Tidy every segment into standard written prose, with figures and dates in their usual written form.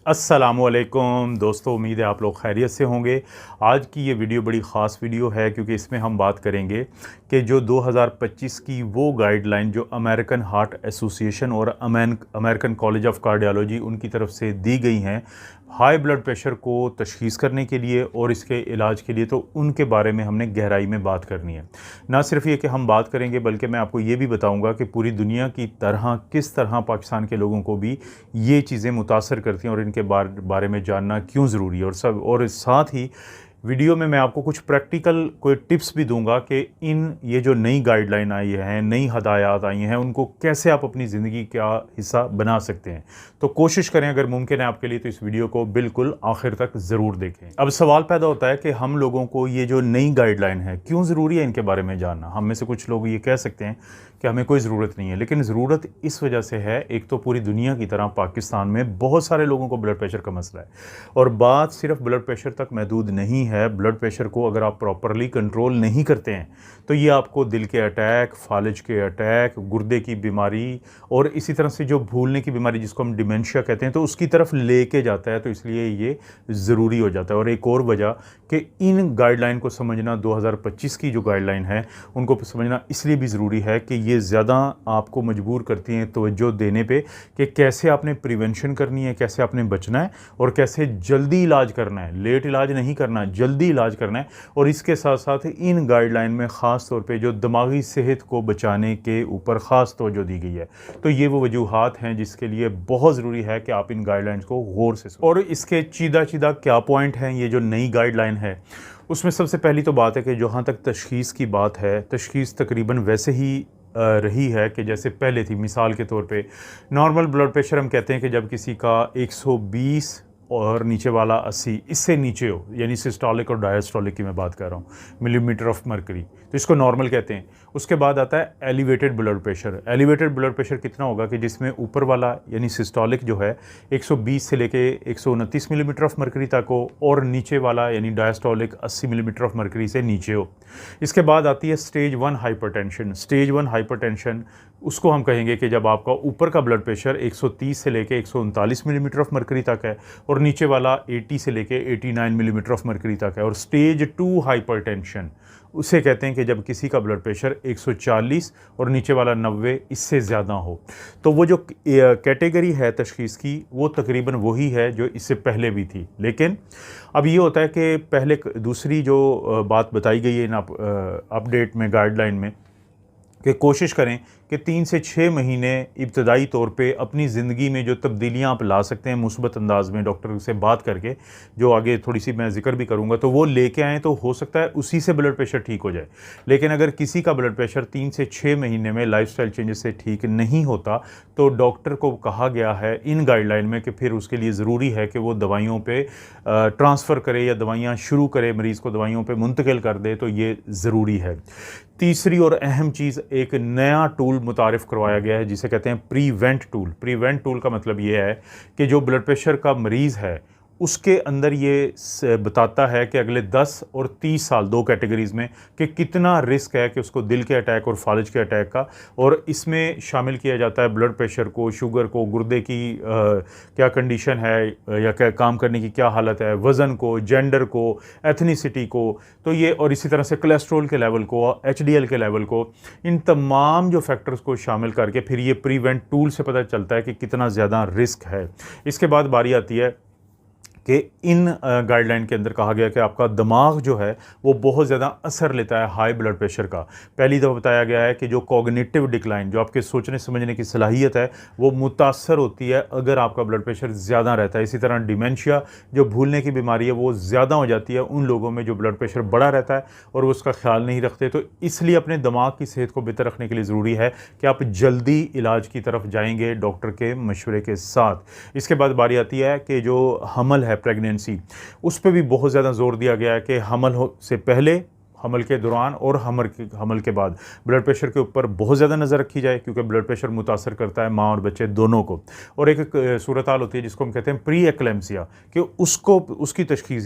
अस्सलामुअलैकुम दोस्तों, उम्मीद है आप लोग खैरियत से होंगे। आज की ये वीडियो बड़ी ख़ास वीडियो है क्योंकि इसमें हम बात करेंगे कि जो 2025 की वो गाइडलाइन जो अमेरिकन हार्ट एसोसिएशन और अमेरिकन कॉलेज ऑफ कार्डियोलॉजी उनकी तरफ से दी गई हैं हाई ब्लड प्रेशर को तशख़ीस करने के लिए और इसके इलाज के लिए, तो उनके बारे में हमने गहराई में बात करनी है। ना सिर्फ ये कि हम बात करेंगे बल्कि मैं आपको ये भी बताऊंगा कि पूरी दुनिया की तरह किस तरह पाकिस्तान के लोगों को भी ये चीज़ें मुतासर करती हैं और इनके बारे में जानना क्यों ज़रूरी है। और साथ ही वीडियो में मैं आपको कुछ प्रैक्टिकल कोई टिप्स भी दूंगा कि ये जो नई गाइडलाइन आई हैं, नई हदायत आई हैं, उनको कैसे आप अपनी ज़िंदगी का हिस्सा बना सकते हैं। तो कोशिश करें, अगर मुमकिन है आपके लिए, तो इस वीडियो को बिल्कुल आखिर तक ज़रूर देखें। अब सवाल पैदा होता है कि हम लोगों को ये जो नई गाइडलाइन है क्यों ज़रूरी है इनके बारे में जानना। हम में से कुछ लोग ये कह सकते हैं कि हमें कोई ज़रूरत नहीं है, लेकिन ज़रूरत इस वजह से है, एक तो पूरी दुनिया की तरह पाकिस्तान में बहुत सारे लोगों को ब्लड प्रेशर का मसला है और बात सिर्फ ब्लड प्रेशर तक महदूद नहीं है। ब्लड प्रेशर को अगर आप प्रॉपरली कंट्रोल नहीं करते हैं तो ये आपको दिल के अटैक, फालिज के अटैक, गुर्दे की बीमारी और इसी तरह से जो भूलने की बीमारी जिसको हम डिमेंशिया कहते हैं, तो उसकी तरफ लेके जाता है। तो इसलिए ये ज़रूरी हो जाता है। और एक और वजह कि इन गाइडलाइन को समझना, 2025 की जो गाइडलाइन है उनको समझना इसलिए भी ज़रूरी है कि ये ज़्यादा आपको मजबूर करती हैं तवज्जो देने पे कि कैसे आपने प्रिवेंशन करनी है, कैसे आपने बचना है और कैसे जल्दी इलाज करना है। लेट इलाज नहीं करना, जल्दी इलाज करना है। और इसके साथ साथ इन गाइडलाइन में ख़ास तौर पे जो दिमागी सेहत को बचाने के ऊपर ख़ास तवज्जो दी गई है। तो ये वो वजूहात हैं जिसके लिए बहुत ज़रूरी है कि आप इन गाइडलाइंस को गौर से सुनें। और इसके चीदा चीदा क्या पॉइंट हैं ये जो नई गाइडलाइन है, उसमें सबसे पहली तो बात है कि जहाँ तक तशख़ीस की बात है, तशख़ीस तकरीबन वैसे ही रही है कि जैसे पहले थी। मिसाल के तौर पे नॉर्मल ब्लड प्रेशर हम कहते हैं कि जब किसी का 120 और नीचे वाला 80, इससे नीचे हो, यानी सिस्टोलिक और डायस्टोलिक की मैं बात कर रहा हूँ, मिलीमीटर ऑफ मरकरी, तो इसको नॉर्मल कहते हैं। उसके बाद आता है elevated blood pressure. Elevated blood pressure कितना होगा कि जिसमें ऊपर वाला यानी सिस्टोलिक जो है 120 से लेके 129 मिलीमीटर ऑफ मरकरी तक हो और नीचे वाला यानी डायस्टोलिक 80 मिलीमीटर ऑफ मरकरी से नीचे हो। इसके बाद आती है स्टेज 1 हाइपरटेंशन। स्टेज 1 हाइपरटेंशन उसको हम कहेंगे कि जब आपका ऊपर का ब्लड प्रेशर 130 से लेके 139 मिलीमीटर ऑफ मरकरी तक है और नीचे वाला 80 से लेके 89 मिलीमीटर ऑफ मरकरी तक है। और स्टेज 2 हाइपरटेंशन उसे कहते हैं कि जब किसी का ब्लड प्रेशर 140 और नीचे वाला 90 इससे ज़्यादा हो। तो वो जो कैटेगरी है तशख़ीस की, वो तकरीबन वही है जो इससे पहले भी थी। लेकिन अब ये होता है कि पहले दूसरी जो बात बताई गई है इन अपडेट में, गाइडलाइन में, कि कोशिश करें कि 3 से 6 महीने इब्तदाई तौर पे अपनी ज़िंदगी में जो तब्दीलियाँ आप ला सकते हैं मुस्बत अंदाज में, डॉक्टर से बात करके, जो आगे थोड़ी सी मैं ज़िक्र भी करूँगा, तो वो लेके आएँ तो हो सकता है उसी से ब्लड प्रेशर ठीक हो जाए। लेकिन अगर किसी का ब्लड प्रेशर 3 से 6 महीने में लाइफस्टाइल चेंजेस से ठीक नहीं होता तो डॉक्टर को कहा गया है इन गाइडलाइन में कि फिर उसके लिए ज़रूरी है कि वो दवाइयों पर ट्रांसफ़र करे या दवाइयाँ शुरू करे, मरीज़ को दवाइयों पर मुंतकिल कर दे। तो ये ज़रूरी है। तीसरी और अहम चीज़, एक नया टूल मुतारिफ़ करवाया गया है जिसे कहते हैं प्रीवेंट टूल। प्रीवेंट टूल का मतलब ये है कि जो ब्लड प्रेशर का मरीज़ है उसके अंदर ये बताता है कि अगले 10 और 30 साल, दो कैटेगरीज़ में, कि कितना रिस्क है कि उसको दिल के अटैक और फालिज के अटैक का। और इसमें शामिल किया जाता है ब्लड प्रेशर को, शुगर को, गुर्दे की क्या कंडीशन है या क्या काम करने की क्या हालत है, वज़न को, जेंडर को, एथनिसिटी को, तो ये, और इसी तरह से कोलेस्ट्रॉल के लेवल को, HDL के लेवल को, इन तमाम जो फैक्टर्स को शामिल करके फिर ये प्रीवेंट टूल से पता चलता है कि कितना ज़्यादा रिस्क है। इसके बाद बारी आती है कि इन गाइडलाइन के अंदर कहा गया कि आपका दिमाग जो है वो बहुत ज़्यादा असर लेता है हाई ब्लड प्रेशर का। पहली दफ़ा बताया गया है कि जो कॉग्निटिव डिक्लाइन, जो आपके सोचने समझने की सलाहियत है, वो मुतासर होती है अगर आपका ब्लड प्रेशर ज़्यादा रहता है। इसी तरह डिमेंशिया, जो भूलने की बीमारी है, वो ज़्यादा हो जाती है उन लोगों में जो ब्लड प्रेशर बड़ा रहता है और वो उसका ख्याल नहीं रखते। तो इसलिए अपने दिमाग की सेहत को बेहतर रखने के लिए ज़रूरी है कि आप जल्दी इलाज की तरफ जाएंगे डॉक्टर के मशवरे के साथ। इसके बाद बारी आती है कि जो हमल है, प्रेगनेंसी, उस पर भी बहुत ज़्यादा जोर दिया गया है कि हमल से पहले, हमल के दौरान और हमल के बाद ब्लड प्रेशर के ऊपर बहुत ज़्यादा नज़र रखी जाए, क्योंकि ब्लड प्रेशर मुतासर करता है माँ और बच्चे दोनों को। और एक सूरत हाल होती है जिसको हम कहते हैं प्री एक्लेम्सिया, कि उसकी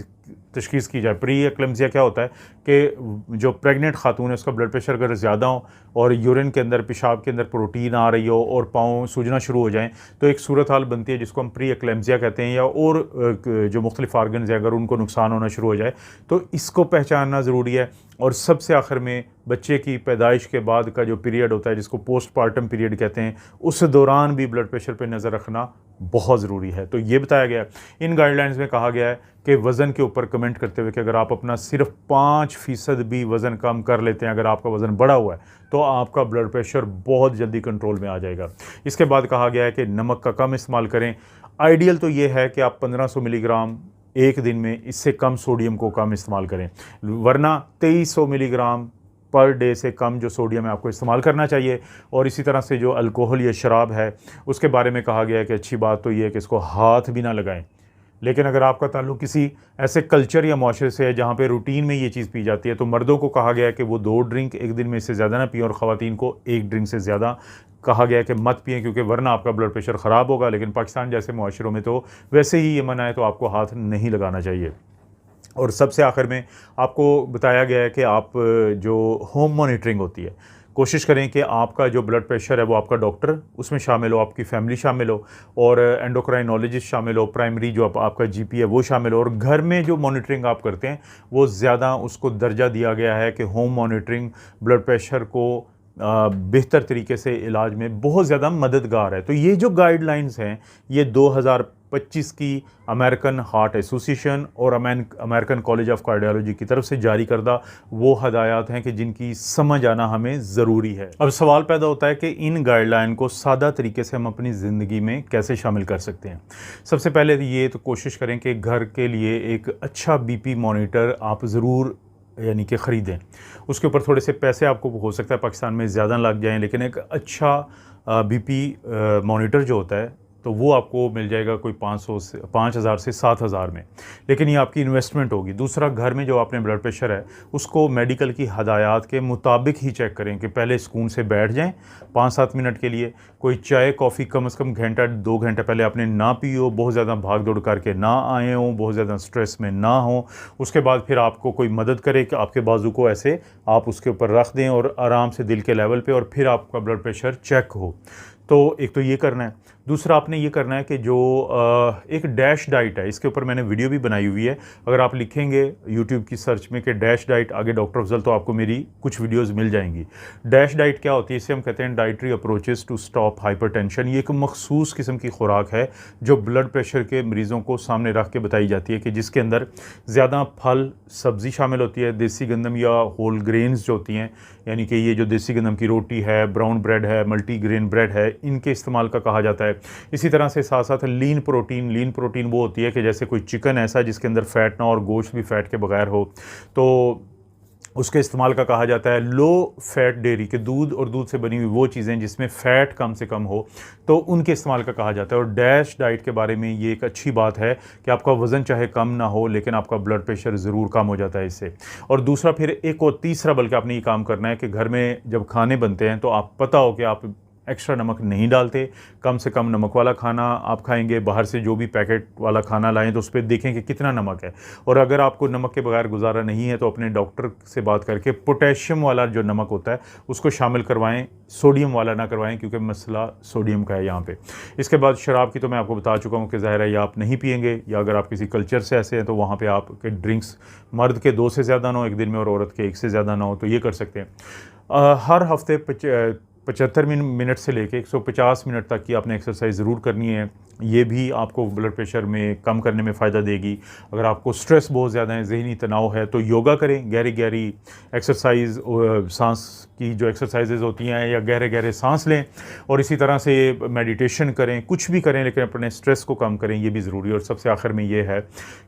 तशख़ीस की जाए। प्री एक्लेम्सिया क्या होता है कि जो प्रेग्नेंट खातून है उसका ब्लड प्रेशर अगर ज़्यादा हो और यूरिन के अंदर, पेशाब के अंदर प्रोटीन आ रही हो और पाँव सूजना शुरू हो जाएं, तो एक सूरत हाल बनती है जिसको हम प्री एक्लेम्सिया कहते हैं, या और जो मुख्तलिफ आर्गन्स हैं अगर उनको नुकसान होना शुरू हो जाए तो इसको पहचानना ज़रूरी है। और सबसे आखिर में बच्चे की पैदाइश के बाद का जो पीरियड होता है जिसको पोस्टपार्टम पीरियड कहते हैं, उस दौरान भी ब्लड प्रेशर पर नज़र रखना बहुत ज़रूरी है। तो ये बताया गया है, इन गाइडलाइंस में कहा गया है कि वज़न के ऊपर कमेंट करते हुए कि अगर आप अपना सिर्फ 5% भी वज़न कम कर लेते हैं, अगर आपका वज़न बढ़ा हुआ है, तो आपका ब्लड प्रेशर बहुत जल्दी कंट्रोल में आ जाएगा। इसके बाद कहा गया है कि नमक का कम इस्तेमाल करें। आइडियल तो ये है कि आप 1500 मिलीग्राम एक दिन में, इससे कम सोडियम को कम इस्तेमाल करें, वरना 2300 मिलीग्राम पर डे से कम जो सोडियम है आपको इस्तेमाल करना चाहिए। और इसी तरह से जो अल्कोहल या शराब है उसके बारे में कहा गया है कि अच्छी बात तो ये है कि इसको हाथ भी ना लगाएं। लेकिन अगर आपका ताल्लुक़ किसी ऐसे कल्चर या माशरे से है जहाँ पे रूटीन में ये चीज़ पी जाती है, तो मर्दों को कहा गया है कि वो 2 ड्रिंक एक दिन में इससे ज़्यादा ना पिएं, और ख़वातीन को 1 ड्रिंक से ज़्यादा कहा गया है कि मत पिएं, क्योंकि वरना आपका ब्लड प्रेशर ख़राब होगा। लेकिन पाकिस्तान जैसे माशरों में तो वैसे ही ये मना है, तो आपको हाथ नहीं लगाना चाहिए। और सबसे आखिर में आपको बताया गया है कि आप जो होम मॉनिटरिंग होती है, कोशिश करें कि आपका जो ब्लड प्रेशर है वो आपका डॉक्टर उसमें शामिल हो, आपकी फैमिली शामिल हो, और एंडोक्राइनोलॉजिस्ट शामिल हो, प्राइमरी जो आपका जीपी है वो शामिल हो, और घर में जो मॉनिटरिंग आप करते हैं वो ज़्यादा उसको दर्जा दिया गया है कि होम मॉनिटरिंग ब्लड प्रेशर को बेहतर तरीके से इलाज में बहुत ज़्यादा मददगार है। तो ये जो गाइडलाइंस हैं ये 2025 की अमेरिकन हार्ट एसोसिएशन और अमेरिकन कॉलेज ऑफ कार्डियोलॉजी की तरफ से जारी करदा वो हदायत हैं कि जिनकी समझ आना हमें ज़रूरी है। अब सवाल पैदा होता है कि इन गाइडलाइन को सादा तरीके से हम अपनी ज़िंदगी में कैसे शामिल कर सकते हैं। सबसे पहले ये तो कोशिश करें कि घर के लिए एक अच्छा बीपी मॉनिटर आप ज़रूर यानी कि ख़रीदें। उसके ऊपर थोड़े से पैसे आपको हो सकता है पाकिस्तान में ज़्यादा लग जाएं, लेकिन एक अच्छा बीपी मॉनिटर जो होता है तो वो आपको मिल जाएगा कोई 5,000 से 7,000 में, लेकिन ये आपकी इन्वेस्टमेंट होगी। दूसरा, घर में जो आपने ब्लड प्रेशर है उसको मेडिकल की हदायत के मुताबिक ही चेक करें कि पहले सुकून से बैठ जाएं 5-7 मिनट के लिए। कोई चाय कॉफ़ी कम से कम घंटा 2 घंटे पहले आपने ना पी हो, बहुत ज़्यादा भाग दौड़ करके ना आए हों, बहुत ज़्यादा स्ट्रेस में ना हो। उसके बाद फिर आपको कोई मदद करे कि आपके बाजू को ऐसे आप उसके ऊपर रख दें और आराम से दिल के लेवल पे, और फिर आपका ब्लड प्रेशर चेक हो। तो एक तो ये करना है। दूसरा, आपने ये करना है कि जो एक डैश डाइट है, इसके ऊपर मैंने वीडियो भी बनाई हुई है। अगर आप लिखेंगे यूट्यूब की सर्च में कि डैश डाइट आगे डॉक्टर अफजल, तो आपको मेरी कुछ वीडियोस मिल जाएंगी। डैश डाइट क्या होती है? इसे हम कहते हैं dietary approaches to stop hypertension. ये एक मखसूस किस्म की खुराक है जो ब्लड प्रेशर के मरीज़ों को सामने रख के बताई जाती है, कि जिसके अंदर ज़्यादा फल सब्ज़ी शामिल होती है, देसी गंदम या होल ग्रेन्स जो होती हैं, यानी कि ये जो देसी गंदम की रोटी है, ब्राउन ब्रेड है, मल्टीग्रेन ब्रेड है, इनके इस्तेमाल का कहा जाता है। इसी तरह से साथ साथ लीन प्रोटीन वो होती है कि जैसे कोई चिकन ऐसा जिसके अंदर फ़ैट ना हो और गोश्त भी फ़ैट के बगैर हो, तो उसके इस्तेमाल का कहा जाता है। लो फैट डेयरी के दूध और दूध से बनी हुई वो चीज़ें जिसमें फ़ैट कम से कम हो, तो उनके इस्तेमाल का कहा जाता है। और डैश डाइट के बारे में ये एक अच्छी बात है कि आपका वज़न चाहे कम ना हो, लेकिन आपका ब्लड प्रेशर ज़रूर कम हो जाता है इससे। और दूसरा, फिर एक और तीसरा, बल्कि आपने ये काम करना है कि घर में जब खाने बनते हैं तो आप पता हो कि आप एक्स्ट्रा नमक नहीं डालते, कम से कम नमक वाला खाना आप खाएंगे। बाहर से जो भी पैकेट वाला खाना लाएं तो उस पर देखें कि कितना नमक है। और अगर आपको नमक के बगैर गुजारा नहीं है तो अपने डॉक्टर से बात करके पोटेशियम वाला जो नमक होता है उसको शामिल करवाएं, सोडियम वाला ना करवाएं, क्योंकि मसला सोडियम का है यहाँ पे। इसके बाद शराब की तो मैं आपको बता चुका हूँ कि ज़ाहिर है या आप नहीं पिएंगे, या अगर आप किसी कल्चर से ऐसे हैं तो वहाँ पर आपके ड्रिंक्स मर्द के 2 से ज़्यादा ना हो एक दिन में और औरत के 1 से ज़्यादा ना हो, तो ये कर सकते हैं। हर हफ्ते 75 मिनट से लेके 150 मिनट तक की आपने एक्सरसाइज ज़रूर करनी है। ये भी आपको ब्लड प्रेशर में कम करने में फ़ायदा देगी। अगर आपको स्ट्रेस बहुत ज़्यादा है, ज़हनी तनाव है, तो योगा करें, गहरी एक्सरसाइज, सांस की जो एक्सरसाइजेज होती हैं, या गहरे सांस लें, और इसी तरह से मेडिटेशन करें, कुछ भी करें लेकिन अपने स्ट्रेस को कम करें, ये भी ज़रूरी है। और सबसे आखिर में ये है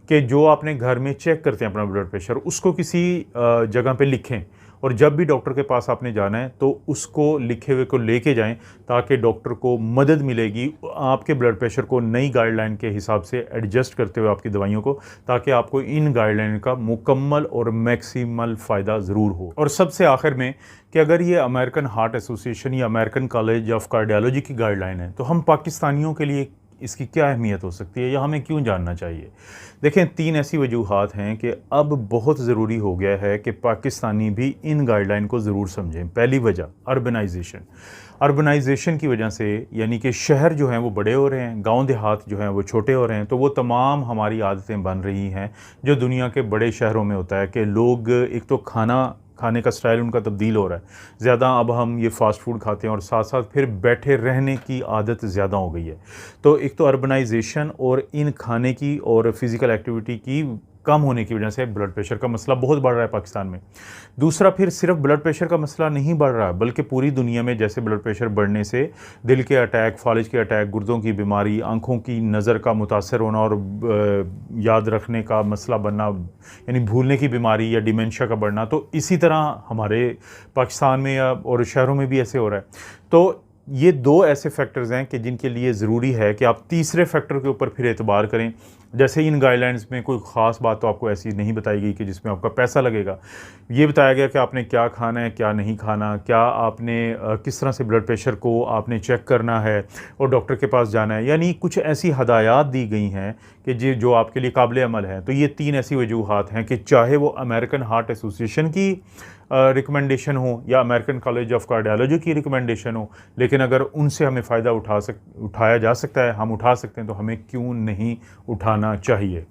कि जो आपने घर में चेक करते हैं अपना ब्लड प्रेशर, उसको किसी जगह पर लिखें, और जब भी डॉक्टर के पास आपने जाना है तो उसको लिखे हुए को लेके जाएं, ताकि डॉक्टर को मदद मिलेगी आपके ब्लड प्रेशर को नई गाइडलाइन के हिसाब से एडजस्ट करते हुए आपकी दवाइयों को, ताकि आपको इन गाइडलाइन का मुकम्मल और मैक्सिमल फ़ायदा ज़रूर हो। और सबसे आखिर में कि अगर ये अमेरिकन हार्ट एसोसिएशन या अमेरिकन कॉलेज ऑफ कार्डियोलॉजी की गाइडलाइन है, तो हम पाकिस्तानियों के लिए इसकी क्या अहमियत हो सकती है या हमें क्यों जानना चाहिए? देखें, 3 ऐसी वजूहात हैं कि अब बहुत ज़रूरी हो गया है कि पाकिस्तानी भी इन गाइडलाइन को ज़रूर समझें। पहली वजह अर्बनाइजेशन। अर्बनाइजेशन की वजह से यानी कि शहर जो हैं वो बड़े हो रहे हैं, गांव देहात जो हैं वो छोटे हो रहे हैं, तो वो तमाम हमारी आदतें बन रही हैं जो दुनिया के बड़े शहरों में होता है कि लोग एक तो खाने का स्टाइल उनका तब्दील हो रहा है। ज़्यादा अब हम ये फ़ास्ट फूड खाते हैं और साथ-साथ फिर बैठे रहने की आदत ज़्यादा हो गई है। तो एक तो अर्बनाइजेशन और इन खाने की और फ़िज़िकल एक्टिविटी की कम होने की वजह से ब्लड प्रेशर का मसला बहुत बढ़ रहा है पाकिस्तान में। दूसरा, फिर सिर्फ ब्लड प्रेशर का मसला नहीं बढ़ रहा बल्कि पूरी दुनिया में जैसे ब्लड प्रेशर बढ़ने से दिल के अटैक, फ़ालिज के अटैक, गुर्दों की बीमारी, आँखों की नज़र का मुतासर होना और याद रखने का मसला बनना यानी भूलने की बीमारी या डिमेंशिया का बढ़ना, तो इसी तरह हमारे पाकिस्तान में या और शहरों में भी ऐसे हो रहा है। तो ये 2 ऐसे फैक्टर्स हैं कि जिनके लिए ज़रूरी है कि आप तीसरे फैक्टर के ऊपर फिर एतबार करें। जैसे इन गाइडलाइंस में कोई ख़ास बात तो आपको ऐसी नहीं बताई गई कि जिसमें आपका पैसा लगेगा। ये बताया गया कि आपने क्या खाना है, क्या नहीं खाना, क्या आपने किस तरह से ब्लड प्रेशर को आपने चेक करना है और डॉक्टर के पास जाना है। यानी कुछ ऐसी हदायत दी गई हैं कि जो आपके लिए काबिल अमल हैं। तो ये 3 ऐसी वजूहात हैं कि चाहे वो अमेरिकन हार्ट एसोसिएशन की रिकमेंडेशन हो या अमेरिकन कॉलेज ऑफ कार्डियोलॉजी की रिकमेंडेशन हो, लेकिन अगर उनसे हमें फ़ायदा उठाया जा सकता है, हम उठा सकते हैं, तो हमें क्यों नहीं उठाना चाहिए।